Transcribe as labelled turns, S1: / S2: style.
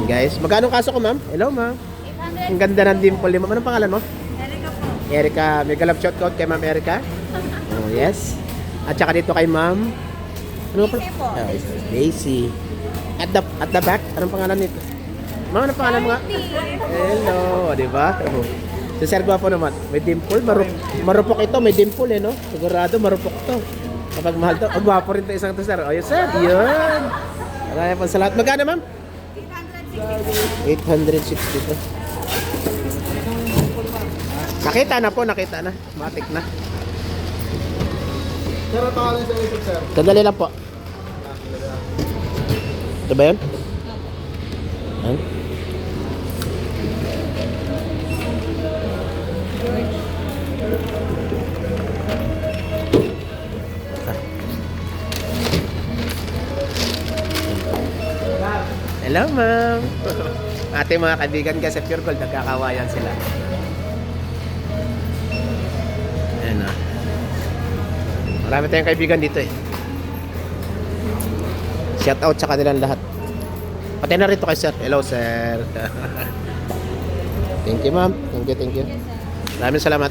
S1: Ayan guys. Magkano kaso ko, ma'am? Hello, ma'am.
S2: 800.
S1: Ang ganda ng dimple mo. Anong pangalan mo?
S2: Erika po.
S1: Erika. May galap shoutout kay ma'am Erika. Oh, yes. At saka dito kay ma'am. Ano pa?
S2: Daisy po.
S1: Oh, Daisy. At the back, anong pangalan nito? Ma'am, anong pangalan mo nga? Hello, di ba? Oh. Si Sir Guapo naman, may dimple, marupok ito, may dimple no? Sigurado marupok to. Kapag mahal to, gwapo rin to isang to, sir. Oh, yes, sir. Yun. Maraming po salamat. Magkano, ma'am?
S2: 860.
S1: 860 to. Nakita na po, nakita na. Matik na.
S3: Sir, tawalan sa isip, sir.
S1: Sandali lang po. Ito ba yun? Yan. Hello, ma'am. Ating mga kaibigan kasi Pure Gold, nagkakawayan sila. Ayan na. Marami tayong kaibigan dito eh. Shout out sa kanilang lahat. Pati na rito kay sir. Hello, sir. Thank you, ma'am. Thank you. Maraming salamat.